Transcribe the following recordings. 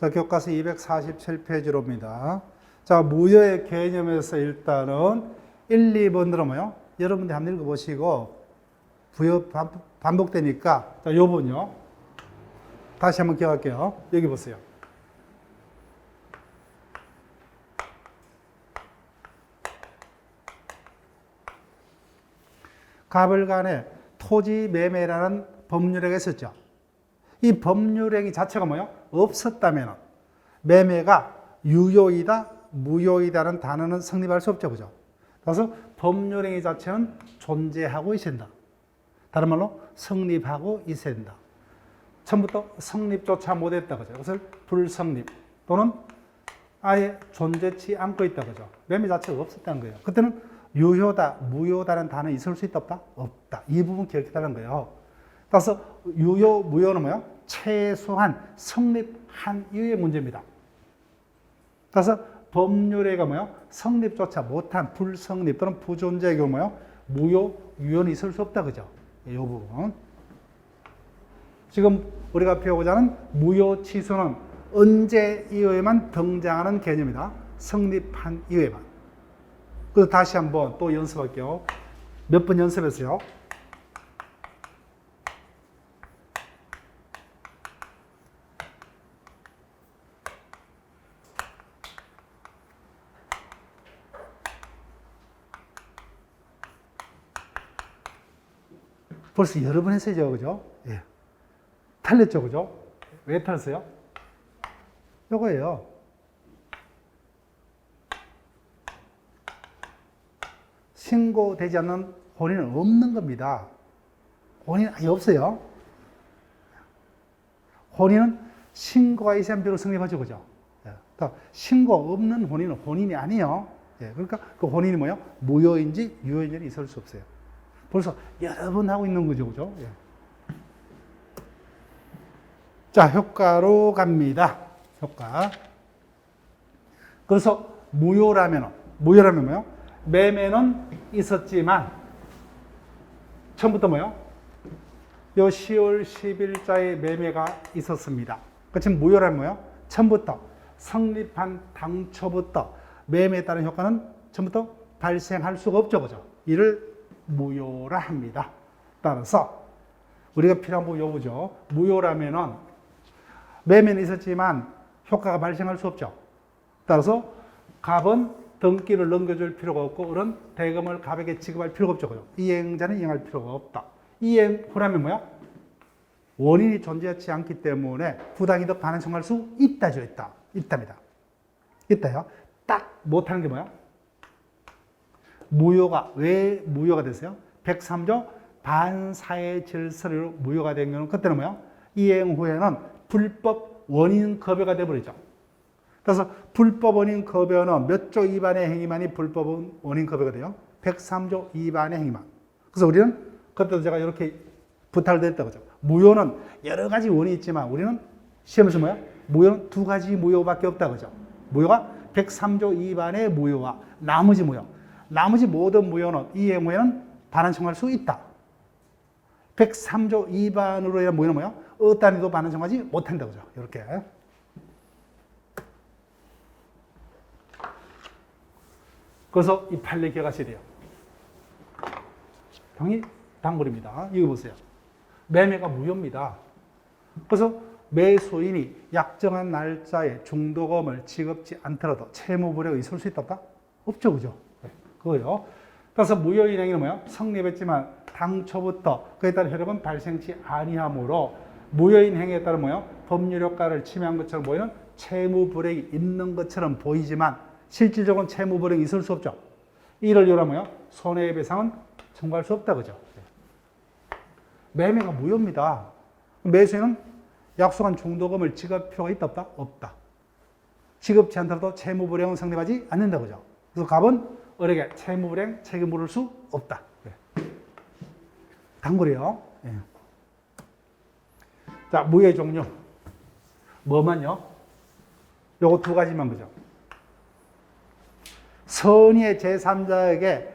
자, 교과서 247페이지로입니다. 자, 무효의 개념에서 일단은 1, 2번으로 뭐요? 여러분들 한번 읽어보시고 부여 반복되니까 자, 요 부분요. 다시 한번 기억할게요. 여기 보세요. 가불간에 토지 매매라는 법률행위가 있었죠. 이 법률행위 자체가 뭐예요? 없었다면 매매가 유효이다, 무효이다는 단어는 성립할 수 없죠. 그죠? 그래서 법률행위 자체는 존재하고 있어야 된다. 다른 말로 성립하고 있어야 된다. 처음부터 성립조차 못했다. 그죠? 그것을 불성립 또는 아예 존재치 않고 있다. 그죠? 매매 자체가 없었다는 거예요. 그때는 유효다, 무효다는 단어 있을 수 있다, 없다? 없다. 이 부분 기억해달라는 거예요. 따라서 유효, 무효는 뭐예요? 최소한 성립한 이유의 문제입니다. 따라서 법률행위가 뭐예요? 성립조차 못한 불성립 또는 부존재의 경우 뭐예요? 무효, 유효는 있을 수 없다. 그죠? 이 부분. 지금 우리가 배우고자 하는 무효 취소는 언제 이후에만 등장하는 개념이다. 성립한 이후에만. 그래서 다시 한번 또 연습할게요. 몇 번 연습했어요? 벌써 여러 번 했어요, 그죠? 예. 틀렸죠, 그죠? 왜 틀렸어요? 요거예요. 신고되지 않는 혼인은 없는 겁니다. 혼인은 아예 없어요. 혼인은 신고가 있어야 비로소 성립하죠, 그죠? 예. 신고 없는 혼인은 혼인이 아니에요. 예. 그러니까 그 혼인이 뭐예요? 무효인지 유효인지는 있을 수 없어요. 벌써 여러 번 하고 있는 거죠, 그죠? 예. 자, 효과로 갑니다. 효과. 그래서 무효라면 뭐예요? 매매는 있었지만, 처음부터 뭐예요? 요 10월 10일자에 매매가 있었습니다. 그 지금 무효라면 뭐예요? 처음부터, 성립한 당초부터 매매에 따른 효과는 처음부터 발생할 수가 없죠, 그죠? 이를 무효라 합니다. 따라서, 우리가 필요한 부분 요거죠. 무효라면은, 매매는 있었지만 효과가 발생할 수 없죠. 따라서 갑은 등기를 넘겨줄 필요가 없고 을은 대금을 갑에게 지급할 필요가 없죠. 그죠? 이행자는 이행할 필요가 없다. 이행후라면 뭐야? 원인이 존재하지 않기 때문에 부당이득 반환 청구할 수 있다죠. 있답니다. 있다요. 딱 못하는 게 뭐야? 무효가 왜 무효가 됐어요? 103조 반사회 질서로 무효가 된 경우는 그때는 뭐야? 이행 후에는 불법 원인 급여가 되어버리죠. 그래서 불법 원인 급여는 몇 조 위반의 행위만이 불법 원인 급여가 돼요? 103조 위반의 행위만. 그래서 우리는 그때도 제가 이렇게 부탁을 드렸다 그죠? 무효는 여러 가지 원인이 있지만 우리는 시험에서 뭐야? 무효는 두 가지 무효밖에 없다 그죠? 무효가 103조 위반의 무효와 나머지 무효. 나머지 모든 무효는 이행 후에는 반환 청구할 수 있다. 103조 위반으로 인한 무효는 뭐야? 어떤 이도 반환 청구하지 못한다 그죠? 이렇게. 그래서 이 판례 기억하셔야 돼요. 형이 단골입니다. 이거 보세요. 매매가 무효입니다. 그래서 매수인이 약정한 날짜에 중도금을 지급지 않더라도 채무불이익이 있을 수 있다 없다? 없죠, 그죠? 그거요. 그래서 무효인 행위는 뭐야? 성립했지만 당초부터 그에 따른 효력은 발생치 아니하므로 무효인 행위에 따른 뭐야? 법률 효과를 침해한 것처럼 보이는 채무불이익이 있는 것처럼 보이지만 실질적으로는 채무불이익이 있을 수 없죠. 이를 이유로 뭐야? 손해배상은 청구할 수 없다, 그죠? 매매가 무효입니다. 매수인은 약속한 중도금을 지급할 필요가 있다, 없다? 없다. 지급치 않더라도 채무불이익은 성립하지 않는다, 그죠? 그래서 갑은 을에게 채무불이익 책임 물을 수 없다. 단골이에요. 예. 자, 무효의 종류. 뭐만요? 요거 두 가지만, 그죠? 선의의 제3자에게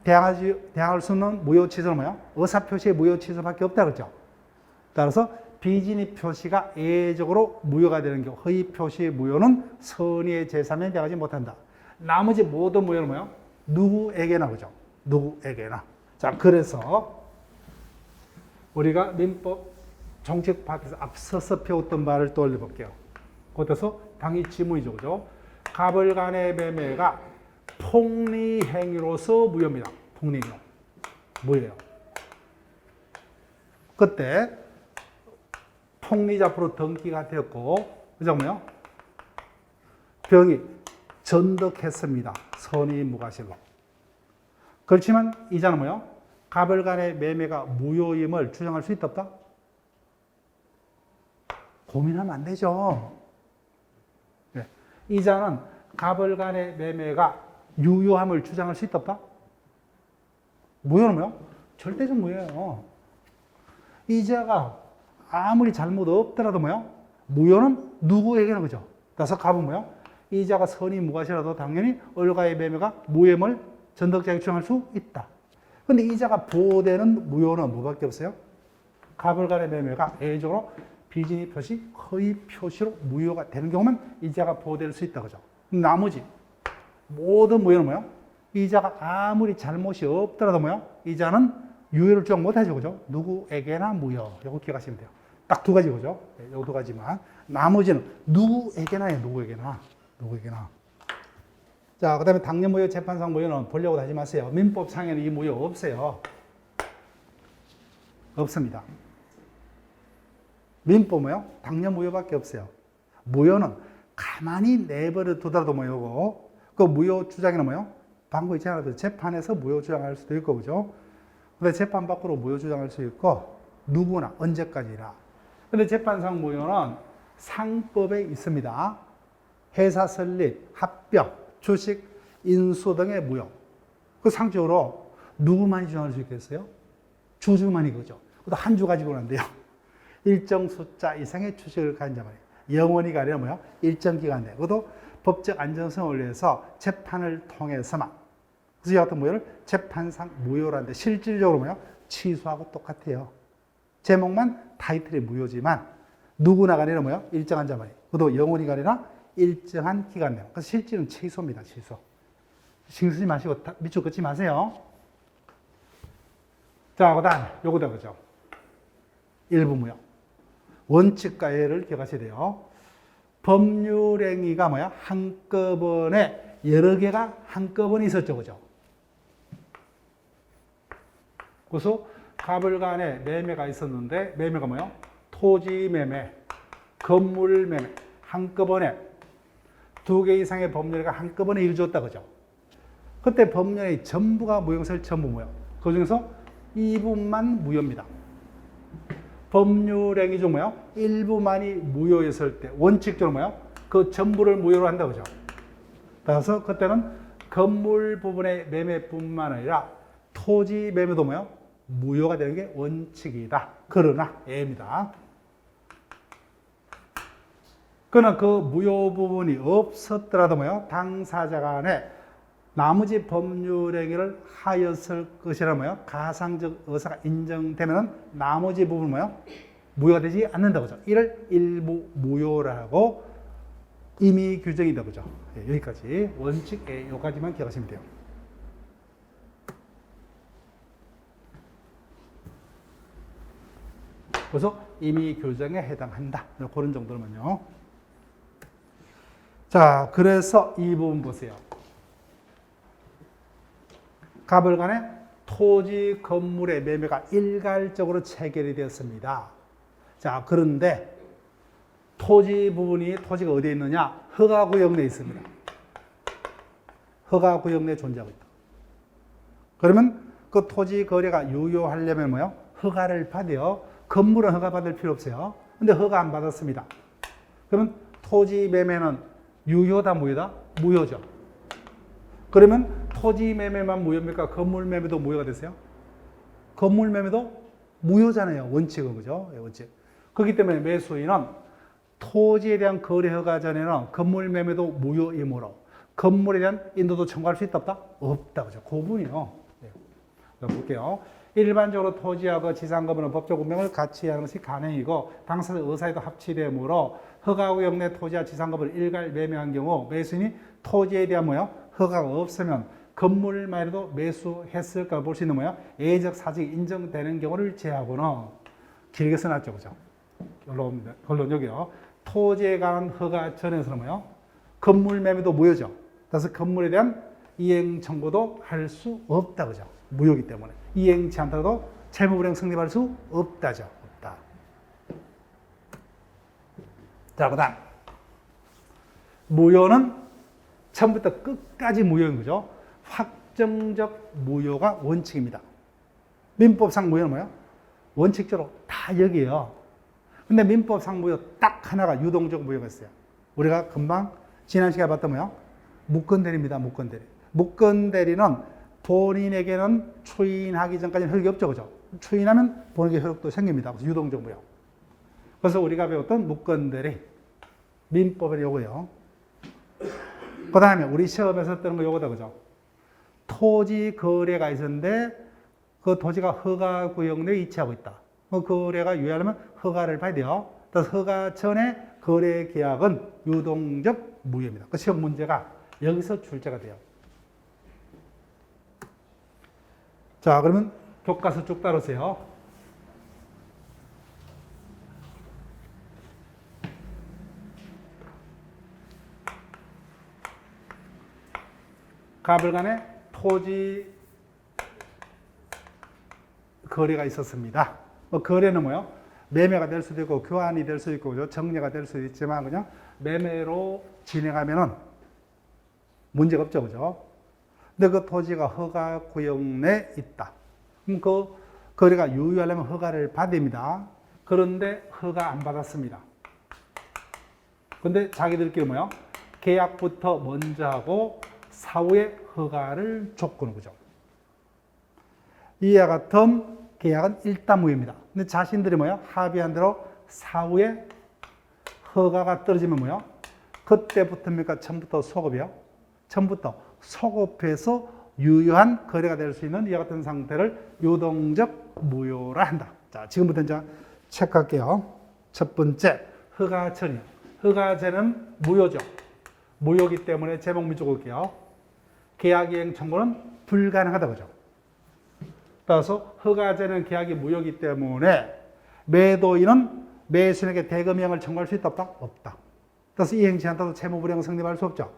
대항할 수 있는 무효 취소는 뭐야? 의사표시의 무효 취소밖에 없다 그랬죠. 따라서 비진입 표시가 예외적으로 무효가 되는 경우 허위 표시 무효는 선의의 제3에 대하지 못한다. 나머지 모든 무효는 뭐예요? 누구에게나 그죠? 누구에게나. 자, 그래서 우리가 민법 정책 파트에서 앞서서 배웠던 말을 떠올려 볼게요. 그것에서 당연히 지문이죠. 그죠? 갑을 간의 매매가 폭리행위로서 무효입니다. 폭리행위로. 무효예요. 그때 폭리자포로 등기가 되었고, 그죠? 뭐요? 병이 전득했습니다. 선의 무과실로. 그렇지만 이자는 뭐요? 갑을 간의 매매가 무효임을 주장할 수 있다 없다? 고민하면 안 되죠. 네. 이자는 갑을 간의 매매가 유효함을 주장할 수 있다 없다? 무효는 뭐요? 절대적 무효예요. 이자가 아무리 잘못 없더라도 뭐요? 무효는 누구에게나 그죠? 따라서 갑은 뭐요? 이자가 선의 무과시라도 당연히 을과의 매매가 무효임을 전득자에게 주장할 수 있다. 근데 이자가 보호되는 무효는 뭐밖에 없어요? 갑을 간의 매매가 예외적으로 비진입 표시, 허위 표시로 무효가 되는 경우만 이자가 보호될 수 있다. 그죠? 나머지 모든 무효는 뭐예요? 이자가 아무리 잘못이 없더라도 뭐예요? 이자는 유효를 주장 못하죠. 그죠? 누구에게나 무효. 이거 기억하시면 돼요. 딱 두 가지 그죠? 이 두 가지만. 나머지는 누구에게나예요. 누구에게나. 누구에게나. 자, 그 다음에 당년 무효, 재판상 무효는 보려고 하지 마세요. 민법상에는 이 무효 없어요. 없습니다. 민법 뭐요? 당년 무효밖에 없어요. 무효는 가만히 내버려 두더라도 무효고, 그 무효 주장에는 뭐요? 방금 있잖아요. 재판에서 무효 주장할 수도 있고, 그죠? 근데 재판 밖으로 무효 주장할 수 있고, 누구나 언제까지나. 근데 재판상 무효는 상법에 있습니다. 회사 설립, 합병, 주식, 인수 등의 무효. 그 상적으로 누구만이 주장할 수 있겠어요? 주주만이 그죠. 그것도 한 주 가지고는 안 돼요. 일정 숫자 이상의 주식을 가진 자만이. 영원히가 아니라 뭐야? 일정 기간 내. 그것도 법적 안정성을 위해서 재판을 통해서만. 그래서 이 같은 무효를 재판상 무효라는데 실질적으로 뭐야? 취소하고 똑같아요. 제목만 타이틀이 무효지만 누구나가 아니라 뭐야? 일정한 자만이. 그것도 영원히가 아니라 일정한 기간 내. 그래서 실질은 취소입니다. 취소. 신경 쓰지 마시고 밑줄 긋지 마세요. 자, 그 다음 요거다 그죠? 일부 무효. 원칙과 예를 기억하셔야 돼요. 법률행위가 뭐야? 한꺼번에 여러 개가 한꺼번에 있었죠. 그죠? 그래서 갑을 간에 매매가 있었는데 매매가 뭐야? 토지 매매, 건물 매매 한꺼번에 두 개 이상의 법률행위가 한꺼번에 이루어졌다. 그죠? 그때 법률행위 전부가 무효설 전부 무효. 그 중에서 이 부분만 무효입니다. 법률행위 중 뭐야? 일부만이 무효였을 때 원칙적으로 뭐야? 그 전부를 무효로 한다. 그죠? 따라서 그때는 건물 부분의 매매뿐만 아니라 토지 매매도 뭐야? 무효가 되는 게 원칙이다. 그러나 예입니다. 그러나 그 무효 부분이 없었더라도 뭐야? 당사자 간에 나머지 법률행위를 하였을 것이라 뭐야? 가상적 의사가 인정되면 나머지 부분은 뭐야? 무효가 되지 않는다. 그죠? 이를 일부 무효라고 임의 규정이다. 그죠? 네, 여기까지 원칙 여기까지만 기억하시면 돼요. 그래서 임의 규정에 해당한다. 그런 정도로만요. 자, 그래서 이 부분 보세요. 갑을 간에 토지 건물의 매매가 일괄적으로 체결이 되었습니다. 자, 그런데 토지 부분이 토지가 어디에 있느냐? 허가구역 내에 있습니다. 허가구역 내에 존재하고 있다. 그러면 그 토지 거래가 유효하려면 뭐요? 허가를 받아요. 건물은 허가 받을 필요 없어요. 근데 허가 안 받았습니다. 그러면 토지 매매는 유효다, 무효다? 무효죠. 그러면 토지 매매만 무효입니까? 건물 매매도 무효가 되세요? 건물 매매도 무효잖아요. 원칙은 그죠? 원칙. 그렇기 때문에 매수인은 토지에 대한 거래 허가 전에는 건물 매매도 무효이므로 건물에 대한 인도도 청구할 수 있다 없다? 없다. 그죠? 그 부분이요. 네. 볼게요. 일반적으로 토지하고 지상거부는 법적 운명을 같이 하는 것이 간행이고 당사자 의사에도 합치되므로 허가구역 내 토지와 지상거부를 일괄 매매한 경우 매수인이 토지에 대한 뭐요? 허가가 없으면 건물만이라도 매수했을까 볼 수 있는 뭐요? 예적 사직이 인정되는 경우를 제하고는 길게 써놨죠, 그죠? 결론 여기요. 토지에 관한 허가 전에서는 뭐요? 건물 매매도 무효죠. 그래서 건물에 대한 이행 청구도 할 수 없다, 그죠? 무효이기 때문에 이행치 않더라도 채무불이행 성립할 수 없다죠. 없다. 자, 그다음 무효는 처음부터 끝까지 무효인 거죠. 확정적 무효가 원칙입니다. 민법상 무효는 뭐예요? 원칙적으로 다 여기에요. 근데 민법상 무효 딱 하나가 유동적 무효가 있어요. 우리가 금방 지난 시간에 봤던 뭐예요? 무건대리입니다. 무건대리. 무건대리는 본인에게는 추인하기 전까지는 효력이 없죠. 그죠? 추인하면 본인에게 효력도 생깁니다. 그래서 유동적 무효. 그래서 우리가 배웠던 무건대리. 민법의 요거요. 그 다음에 우리 시험에서 뜨는 거 요거다. 그죠? 토지 거래가 있었는데 그 토지가 허가 구역 내에 위치하고 있다. 그 거래가 유효하려면 허가를 봐야 돼요. 그래서 허가 전에 거래 계약은 유동적 무효입니다. 그 시험 문제가 여기서 출제가 돼요. 자, 그러면 교과서 쭉 따르세요. 갑을 간에 토지 거래가 있었습니다. 뭐 거래는 뭐요? 매매가 될 수도 있고 교환이 될 수도 있고 정리가 될 수도 있지만 그냥 매매로 진행하면은 문제가 없죠, 그죠? 근데 그 토지가 허가 구역 내에 있다. 그럼 그 거래가 유효하려면 허가를 받습니다. 그런데 허가 안 받았습니다. 근데 자기들끼리 뭐요? 계약부터 먼저 하고 사후에 허가를 줬구는 거죠. 이와 같은 계약은 일단무효입니다. 근데 자신들이 뭐요? 합의한 대로 사후에 허가가 떨어지면 뭐요? 그때부터입니까? 처음부터 소급이요? 처음부터 소급해서 유효한 거래가 될 수 있는 이와 같은 상태를 유동적 무효라 한다. 자, 지금부터 이제 체크할게요. 첫 번째, 허가전이요. 허가제는 무효죠. 무효이기 때문에 제목 밑줄 볼게요. 계약이행 청구는 불가능하다, 그죠? 따라서 허가제는 계약이 무효이기 때문에 매도인은 매수인에게 대금형을 청구할 수 있다, 없다? 없다. 따라서 이행치 않다도 채무불이행 성립할 수 없죠.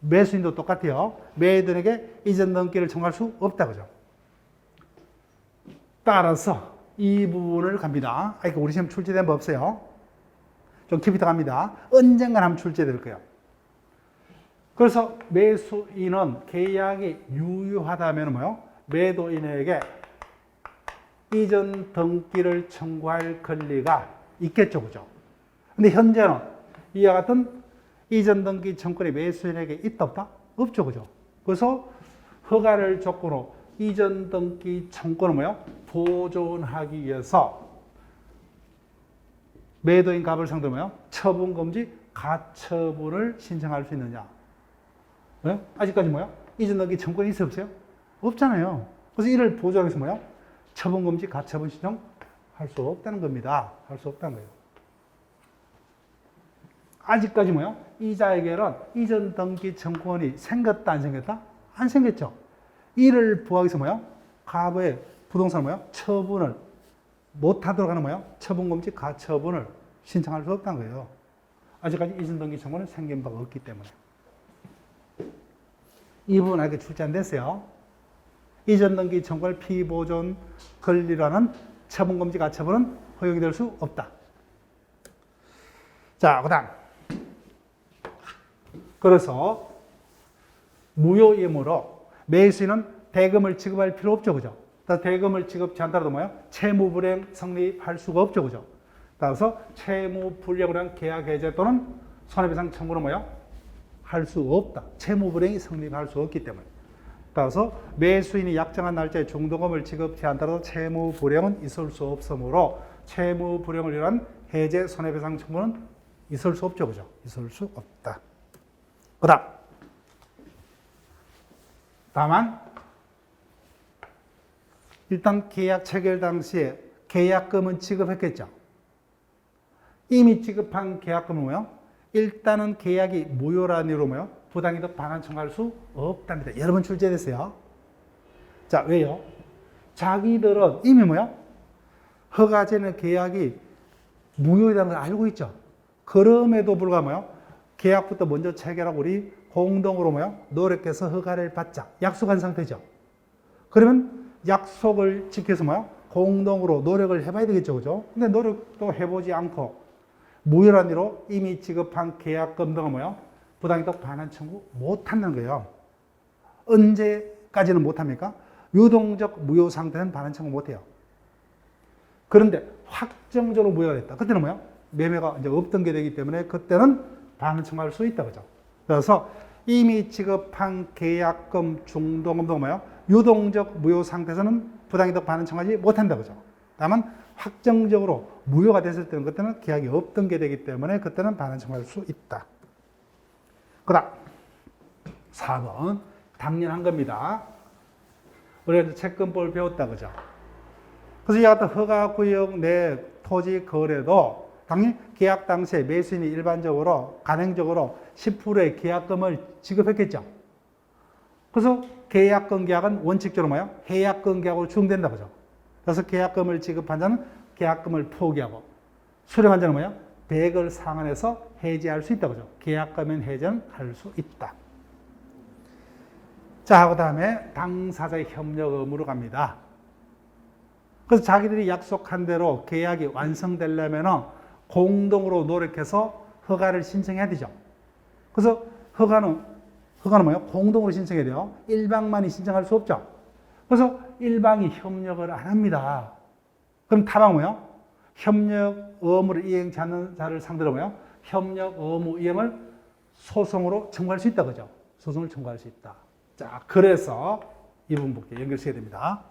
매수인도 똑같아요. 매도인에게 이전 등기를 청구할 수 없다, 그죠? 따라서 이 부분을 갑니다. 그러니까 우리 시험 출제된 법 없어요. 좀 깊이 들어갑니다. 언젠간 한번 출제될 거예요. 그래서 매수인은 계약이 유효하다면 뭐요? 매도인에게 이전 등기를 청구할 권리가 있겠죠, 그죠? 근데 현재는 이와 같은 이전 등기 청구권이 매수인에게 있다, 없다? 없죠, 그죠? 그래서 허가를 조건으로 이전 등기 청구권을 뭐요? 보존하기 위해서 매도인 갑을 상대로 뭐요? 처분금지 가처분을 신청할 수 있느냐? 네? 아직까지 뭐요? 이전 등기 청구권이 있어요, 없어요? 없잖아요. 그래서 이를 보존하기 위해서 뭐요? 처분금지 가처분 신청 할 수 없다는 겁니다. 할 수 없다는 거예요. 아직까지 뭐요? 이자에게는 이전 등기 청구권이 생겼다, 안 생겼다? 안 생겼죠. 이를 부하기 위해서 뭐요? 갑의 부동산을 뭐요? 처분을 못하도록 하는 뭐요? 처분금지 가처분을 신청할 수 없다는 거예요. 아직까지 이전 등기 청구는 생긴 바가 없기 때문에. 이 부분 아직 출제 안 됐어요. 이전 등기 청구할 피보존 권리라는 처분금지 가처분은 허용이 될 수 없다. 자, 그 다음. 그래서 무효이므로 매수인은 대금을 지급할 필요 없죠, 그죠? 대금을 지급치 않더라도 뭐예요? 채무불이행 성립할 수가 없죠, 그죠? 따라서 채무불이행을 한 계약 해제 또는 손해배상 청구는 뭐예요? 할 수 없다. 채무불이행이 성립할 수 없기 때문에. 따라서 매수인이 약정한 날짜에 중도금을 지급치 않더라도 채무불이행은 있을 수 없으므로 채무불이행을 위한 해제 손해배상 청구는 있을 수 없죠, 그죠? 있을 수 없다. 그 다만 일단 계약 체결 당시에 계약금은 지급했겠죠. 이미 지급한 계약금은 뭐요? 일단은 계약이 무효라는 이유로 뭐요? 부당이득 반환 청구할 수 없답니다. 여러 번 출제됐어요. 자, 왜요? 자기들은 이미 뭐요? 허가제는 계약이 무효라는 걸 알고 있죠. 그럼에도 불구하고 뭐요? 계약부터 먼저 체결하고 우리 공동으로 뭐요? 노력해서 허가를 받자. 약속한 상태죠. 그러면 약속을 지켜서 뭐요? 공동으로 노력을 해봐야 되겠죠. 그죠? 근데 노력도 해보지 않고 무효란 이유로 이미 지급한 계약금 등은 뭐요? 부당이득 반환 청구 못 한다는 거예요. 언제까지는 못 합니까? 유동적 무효 상태는 반환 청구 못 해요. 그런데 확정적으로 무효가 됐다. 그때는 뭐야? 매매가 이제 없던 게 되기 때문에 그때는 반환 청구할 수 있다. 그죠? 그래서 이미 지급한 계약금 중도금도 뭐야? 유동적 무효 상태에서는 부당이득 반환 청구하지 못한다. 그죠? 다만 확정적으로 무효가 됐을 때는 그때는 계약이 없던 게 되기 때문에 그때는 반환 청구할 수 있다. 그 다음 4번 당연한 겁니다. 우리가 채권법을 배웠다. 그죠? 그래서 이 같은 허가구역 내 토지 거래도 당연히 계약 당시에 매수인이 일반적으로 간행적으로 10%의 계약금을 지급했겠죠. 그래서 계약금 계약은 원칙적으로 뭐예요? 해약금 계약으로 추정된다. 그죠? 그래서 계약금을 지급한 자는 계약금을 포기하고 수령한 자는 뭐예요? 배액을 상환해서 해지할 수 있다. 그죠? 계약금은 해지는 할 수 있다. 자, 그 다음에 당사자의 협력 의무로 갑니다. 그래서 자기들이 약속한 대로 계약이 완성되려면 공동으로 노력해서 허가를 신청해야 되죠. 그래서 허가는 뭐예요? 공동으로 신청해야 돼요. 일방만이 신청할 수 없죠. 그래서 일방이 협력을 안 합니다. 그럼 타방은 뭐예요? 협력 의무를 이행치 않는 자를 상대로 뭐예요? 협력 의무 이행을 소송으로 청구할 수 있다. 그죠? 소송을 청구할 수 있다. 자, 그래서 이 부분 볼게요. 연결시켜야 됩니다.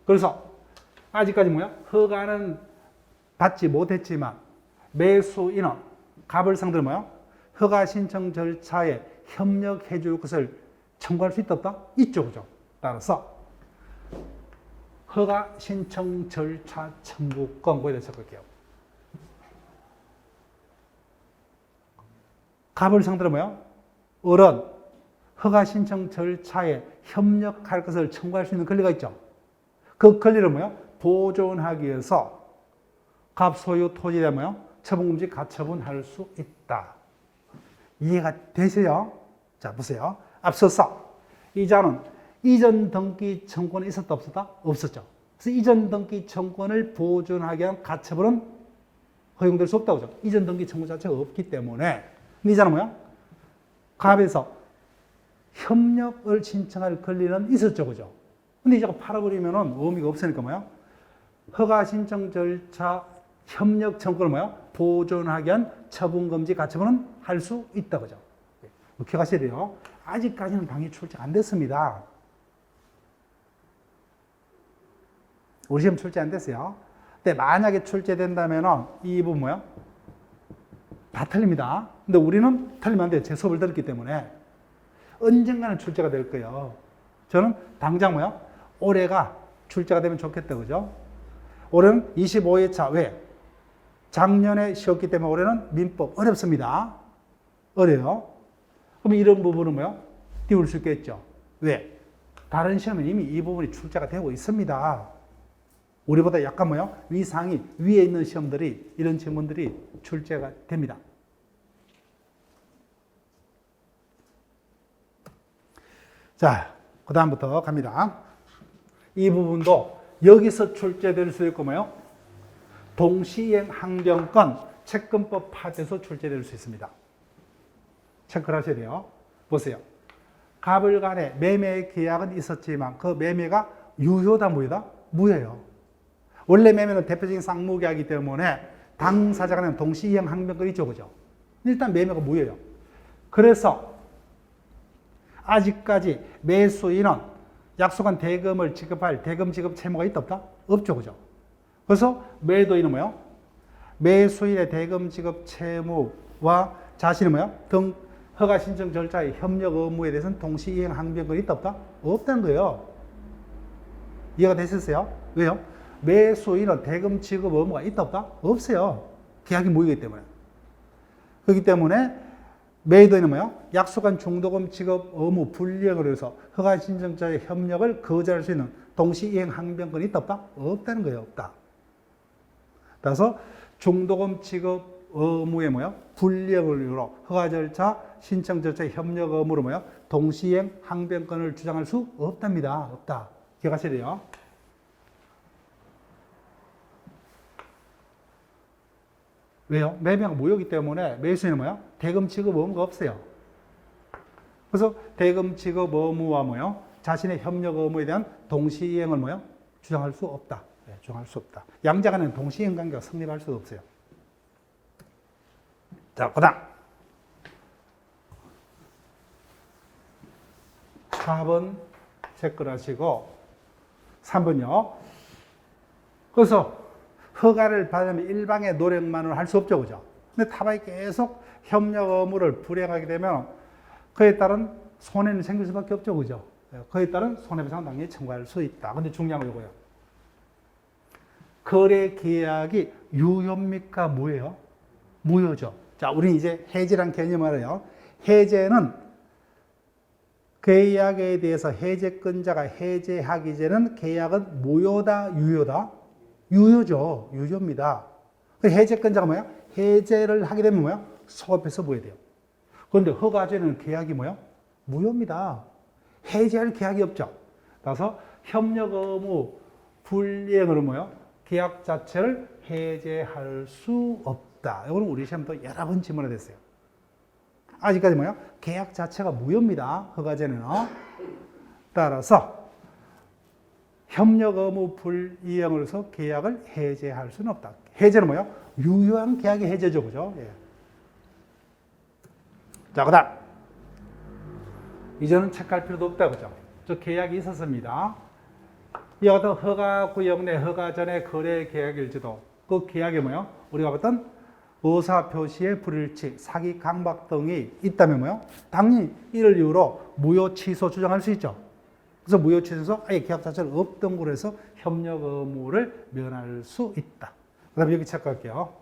그래서 아직까지 뭐야? 허가는 받지 못했지만 매수인은 갑을 상대로 뭐야? 허가 신청 절차에 협력해 줄 것을 청구할 수 있다 없다? 있죠. 그죠? 따라서 허가 신청 절차 청구권 거기다 적을게요. 갑을 상대로 뭐야? 을은 허가 신청 절차에 협력할 것을 청구할 수 있는 권리가 있죠. 그 권리를 뭐야? 보존하기 위해서 갑 소유 토지에 대한 뭐야? 처분금지 가처분할 수 있다. 이해가 되세요? 자, 보세요. 앞서서 이자는 이전 등기 청구권이 있었다 없었다? 없었죠. 그래서 이전 등기 청구권을 보존하기 위한 가처분은 허용될 수 없다고 하죠. 이전 등기 청구 자체가 없기 때문에. 근데 이자는 뭐야? 갑에서 협력을 신청할 권리는 있었죠. 그죠? 근데 이자가 팔아버리면 의미가 없으니까 뭐야? 허가 신청 절차 협력 청구를 뭐야? 보존하기 위한 처분금지 가처분은 할 수 있다. 그죠? 기억하셔야 돼요. 아직까지는 방해 출제 안 됐습니다. 우리 시험 출제 안 됐어요. 근데 만약에 출제된다면 이 부분 뭐야? 다 틀립니다. 근데 우리는 틀리면 안 돼요. 제 수업을 들었기 때문에. 언젠가는 출제가 될 거예요. 저는 당장 뭐야? 올해가 출제가 되면 좋겠다. 그죠? 올해는 25회차 왜? 작년에 쉬었기 때문에 올해는 민법 어렵습니다. 어려요. 그럼 이런 부분은 뭐야? 띄울 수 있겠죠. 왜? 다른 시험은 이미 이 부분이 출제가 되고 있습니다. 우리보다 약간 뭐야? 위상이 위에 있는 시험들이 이런 질문들이 출제가 됩니다. 자, 그 다음부터 갑니다. 이 부분도 여기서 출제될 수 있고 뭐요? 동시행 항변권 채권법 파트에서 출제될 수 있습니다. 체크를 하셔야 돼요. 보세요. 갑을 간에 매매 계약은 있었지만 그 매매가 유효다 무효다? 무효예요. 원래 매매는 대표적인 쌍무계약이기 때문에 당사자 간에 동시이행 항변권이 있죠. 그죠? 일단 매매가 무효예요. 그래서 아직까지 매수인은 약속한 대금을 지급할 대금 지급 채무가 있다 없다? 없죠. 그죠? 그래서 매도인은 뭐예요? 매수인의 대금 지급 채무와 자신이 뭐예요? 등 허가 신청 절차의 협력 의무에 대해서는 동시이행 항변권이 있다 없다? 없다는 거예요. 이해가 되셨어요? 왜요? 매수인은 대금 지급 의무가 있다 없다? 없어요. 계약이 무효이기 때문에. 그렇기 때문에 매도인은 뭐요? 약속한 중도금 지급 의무 불이행을 위해서 허가 신청자의 협력을 거절할 수 있는 동시이행 항변권이 있다 없다? 없다는 거예요. 없다. 따라서 중도금 지급 의무의 뭐요? 불이행을 이유로 허가 절차, 신청 절차의 협력 의무로 뭐요? 동시이행 항변권을 주장할 수 없답니다. 없다. 기억하셔야 돼요. 왜요? 매매가 무효이기 때문에 매수인은 뭐요? 대금 지급 의무가 없어요. 그래서 대금 지급 의무와 뭐요? 자신의 협력 의무에 대한 동시이행을 뭐요? 주장할 수 없다. 네, 주장할 수 없다. 양자 간의 동시이행 관계가 성립할 수 없어요. 자, 그 다음. 4번 체크를 하시고, 3번요. 그래서 허가를 받으면 일방의 노력만으로 할 수 없죠. 그죠? 근데 타바이 계속 협력 의무를 불이행하게 되면 그에 따른 손해는 생길 수밖에 없죠. 그죠? 그에 따른 손해배상 당연히 청구할 수 있다. 근데 중요한 건 이거예요. 거래 계약이 유효입니까? 무효예요? 무효죠. 자, 우리는 이제 해지란 개념을 알아요. 해제는 계약에 대해서 해제권자가 해제하기 전에는 계약은 무효다, 유효다? 유효죠. 유효입니다. 해제권자가 뭐야? 해제를 하게 되면 뭐야? 소급해서 무효 돼요. 그런데 허가제는 계약이 뭐야? 무효입니다. 해제할 계약이 없죠. 따라서 협력 의무 불이행으로 뭐야? 계약 자체를 해제할 수 없다. 이거는 우리 시험도 여러 번 질문이 됐어요. 아직까지 뭐야? 계약 자체가 무효입니다. 허가제는. 따라서 협력 의무 불이행으로서 계약을 해제할 수는 없다. 해제는 뭐야? 유효한 계약의 해제죠. 그죠? 예. 자, 그 다음. 이제는 체크할 필요도 없다. 그죠? 저 계약이 있었습니다. 이와 같은 허가 구역 내 허가 전의 거래 계약일지도 그 계약에 뭐야? 우리가 봤던 의사표시의 불일치, 사기 강박 등이 있다면 뭐요? 당연히 이를 이유로 무효 취소 주장할 수 있죠. 그래서 무효 취소에서 아예 계약 자체를 없던 걸로 해서 협력 의무를 면할 수 있다. 그 다음에 여기 체크할게요.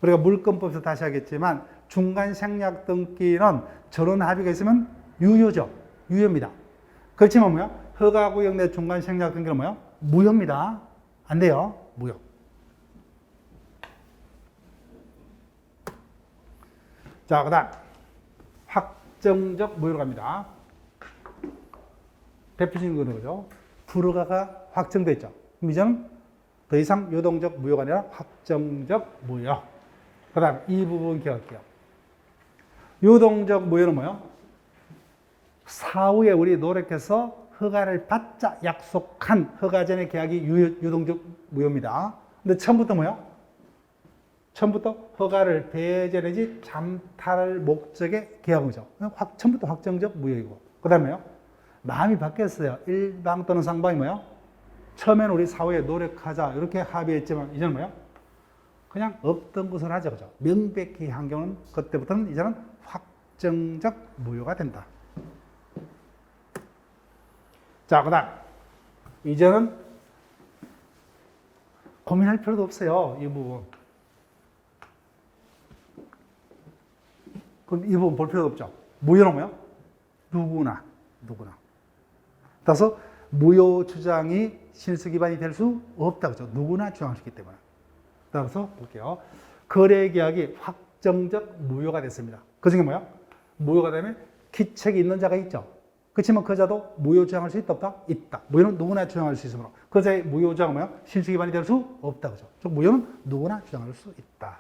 우리가 물권법에서 다시 하겠지만 중간 생략 등기는 전원 합의가 있으면 유효죠. 유효입니다. 그렇지만 뭐야? 허가구역 내 중간 생략 등기는 뭐야? 무효입니다. 안 돼요. 무효. 자, 그 다음 확정적 무효로 갑니다. 대표적인 거는 그죠? 불허가가 확정됐죠. 그럼 이제는 더 이상 유동적 무효가 아니라 확정적 무효. 그 다음 이 부분 기억할게요. 유동적 무효는 뭐예요? 사후에 우리 노력해서 허가를 받자 약속한 허가 전의 계약이 유동적 무효입니다. 근데 처음부터 뭐예요? 처음부터 허가를 배제 내지 잠탈 목적의 계약이죠. 처음부터 확정적 무효이고. 그 다음에요. 마음이 바뀌었어요. 일방 또는 상방이 뭐예요? 처음에는 우리 사후에 노력하자 이렇게 합의했지만 이제는 뭐예요? 그냥 없던 것을 하죠. 그죠? 명백히 한 경우는 그때부터는 이제는 확정적 무효가 된다. 자, 그 다음 이제는 고민할 필요도 없어요. 이 부분. 그럼 이 부분 볼 필요도 없죠. 무효는 뭐예요? 누구나. 따라서 무효 주장이 실수 기반이 될 수 없다. 그죠? 누구나 주장할 수 있기 때문에. 따라서 볼게요. 거래 계약이 확정적 무효가 됐습니다. 그 중에 뭐야? 무효가 되면 기책이 있는 자가 있죠. 그렇지만 그 자도 무효 주장할 수 있다 없다? 있다. 무효는 누구나 주장할 수 있으므로 그 자의 무효 주장은 뭐야? 실수 기반이 될 수 없다. 그죠? 무효는 누구나 주장할 수 있다.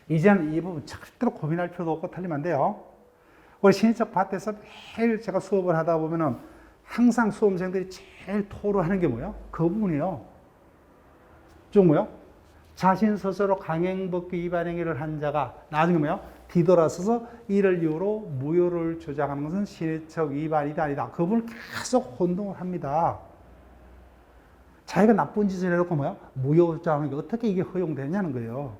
이제는 이 부분 절대로 고민할 필요도 없고 틀리면 안 돼요. 우리 신입적 밭에서 매일 제가 수업을 하다 보면은 항상 수험생들이 제일 토로하는 게 뭐예요? 그 부분이에요. 쭉 뭐예요? 자신 스스로 강행법규 위반 행위를 한 자가 나중에 뭐예요? 뒤돌아서서 이를 이유로 무효를 주장하는 것은 신의적 위반이다 아니다. 그 부분을 계속 혼동을 합니다. 자기가 나쁜 짓을 해놓고 뭐야? 무효 주장하는 게 어떻게 이게 허용되냐는 거예요.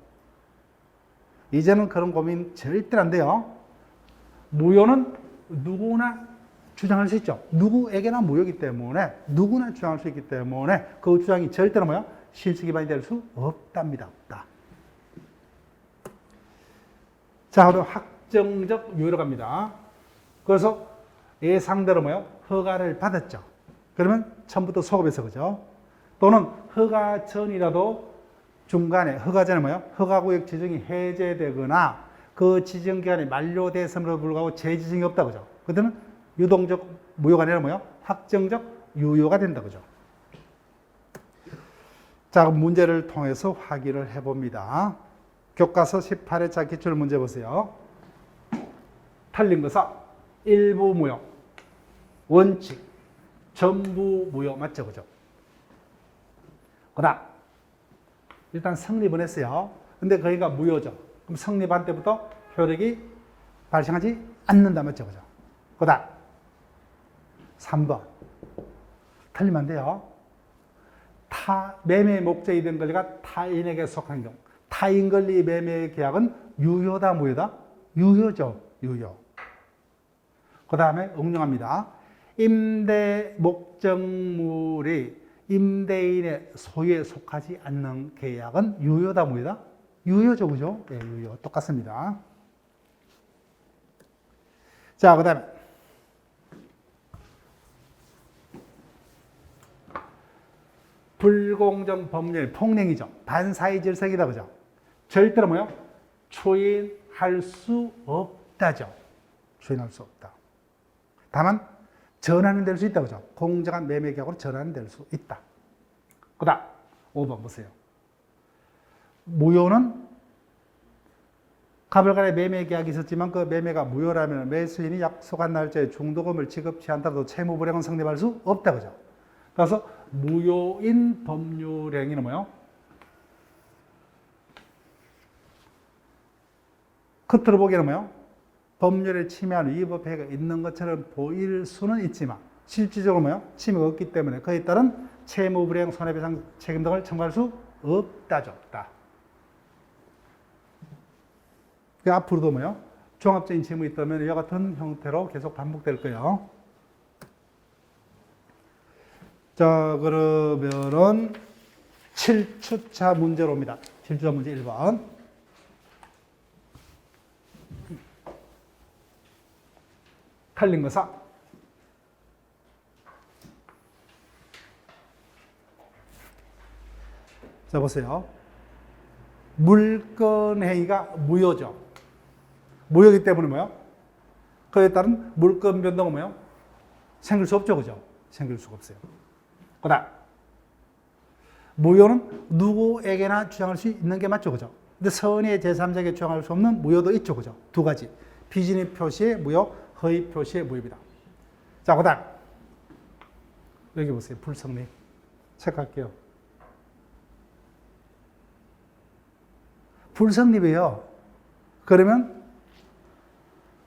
이제는 그런 고민 절대 안 돼요. 무효는 누구나 주장할 수 있죠. 누구에게나 무효이기 때문에 누구나 주장할 수 있기 때문에 그 주장이 절대로 뭐요? 실수 기반이 될 수 없답니다. 없다. 자, 그럼 확정적 유효로 갑니다. 그래서 예상대로 뭐요? 허가를 받았죠. 그러면 처음부터 소급해서 그죠? 또는 허가 전이라도 중간에 허가 전에 뭐요? 허가구역 지정이 해제되거나 그 지정 기간이 만료됐음에도 불구하고 재지정이 없다 그죠? 그때는 유동적 무효가 아니라 뭐요? 확정적 유효가 된다 그죠? 자, 그럼 문제를 통해서 확인을 해봅니다. 교과서 18회차 기출 문제 보세요. 틀린 것은 일부 무효, 원칙, 전부 무효 맞죠 그죠? 그다음 일단 성립은 했어요. 근데 거기가 무효죠. 그럼 성립한 때부터 효력이 발생하지 않는다 맞죠 그죠? 그다음 3번 틀리면 안 돼요. 매매 목적이 된 권리가 타인에게 속한 경우 타인 권리 매매 계약은 유효다 무효다? 유효죠. 유효. 그 다음에 응용합니다. 임대 목적물이 임대인의 소유에 속하지 않는 계약은 유효다 무효다? 유효죠. 그죠? 네, 유효. 똑같습니다. 자, 그 다음에 불공정 법률 폭행이죠. 반사회 질서이다. 그죠? 절대로 뭐요? 추인할 수 없다죠. 추인할 수 없다. 다만 전환은 될 수 있다. 그죠? 공정한 매매 계약으로 전환은 될 수 있다. 그 다음 5번 보세요. 무효는 갑을 간에 매매 계약이 있었지만 그 매매가 무효라면 매수인이 약속한 날짜에 중도금을 지급치 않더라도 채무 불이행은 성립할 수 없다. 그죠? 그래서 무효인 법률행위는 뭐요? 겉으로 보기에는 뭐요? 법률에 침해하는 위법 행위가 있는 것처럼 보일 수는 있지만 실질적으로 뭐요? 침해가 없기 때문에 그에 따른 채무 불이행 손해배상 책임 등을 청구할 수 없다죠. 없다. 그 앞으로도 뭐요? 종합적인 채무가 있다면 이와 같은 형태로 계속 반복될 거예요. 자, 그러면은 7주차 문제로 옵니다. 7주차 문제 1번. 틀린 것은 자, 보세요. 물건 행위가 무효죠. 무효이기 때문에 뭐요? 그에 따른 물건 변동은 뭐요? 생길 수 없죠. 그죠? 생길 수가 없어요. 그 다음 무효는 누구에게나 주장할 수 있는 게 맞죠. 그죠? 근데 선의의 제3자에게 주장할 수 없는 무효도 있죠. 그죠? 두 가지. 비진입 표시의 무효, 허위 표시의 무효입니다. 자, 그 다음 여기 보세요. 불성립. 체크할게요. 불성립이에요. 그러면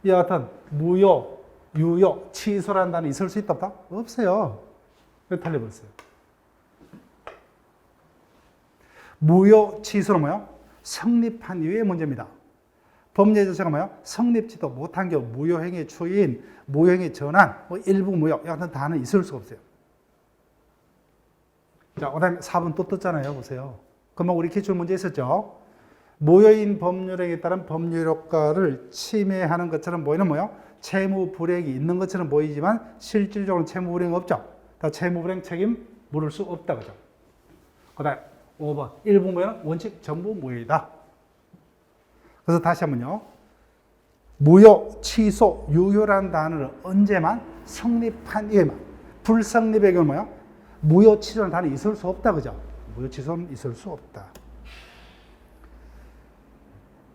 이와 같은 무효, 유효, 취소라는 단어는 있을 수 있다 없다? 없어요. 왜 달려버렸어요? 무효, 취소는 뭐예요? 성립한 이후의 문제입니다. 법률 자체가 뭐예요? 성립지도 못한 경우 무효행위 추인, 무효행위 전환, 일부 무효 이와 같은 단어는 있을 수가 없어요. 자, 그 다음에 4번 또 떴잖아요. 보세요. 금방 우리 기출 문제 있었죠? 무효인 법률행위에 따른 법률 효과를 침해하는 것처럼 보이는 뭐예요? 채무 불이행이 있는 것처럼 보이지만 실질적으로 채무 불이행 없죠. 다 채무 불이행 책임 물을 수 없다. 그죠? 그 다음 5번 일부 무효는 원칙 전부 무효이다. 그래서 다시 한번요. 무효, 취소, 유효라는 단어를 언제만 성립한 이후에만 불성립의 경우 뭐예요? 무효, 취소라는 단어는 있을 수 없다. 그죠? 무효, 취소는 있을 수 없다.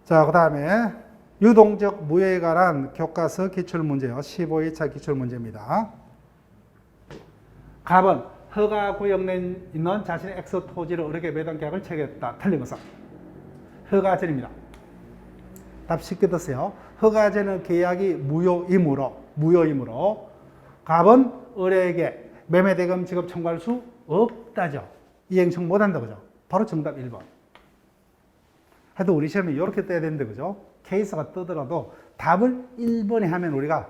자, 그 다음에 유동적 무효에 관한 교과서 기출문제요. 15회차 기출문제입니다. 갑은 허가 구역 내에 있는 자신의 X 토지를 을에게 매당 계약을 체결했다. 틀린 것은 허가 전입니다. 답 쉽게 듣세요. 허가 전의 계약이 무효이므로 갑은 을에게 매매대금 지급 청구할 수 없다죠. 이행청 못한다. 그죠? 바로 정답 1번. 하여튼 우리 시험에 이렇게 떠야 되는데, 그죠? 케이스가 뜨더라도 답을 1번에 하면 우리가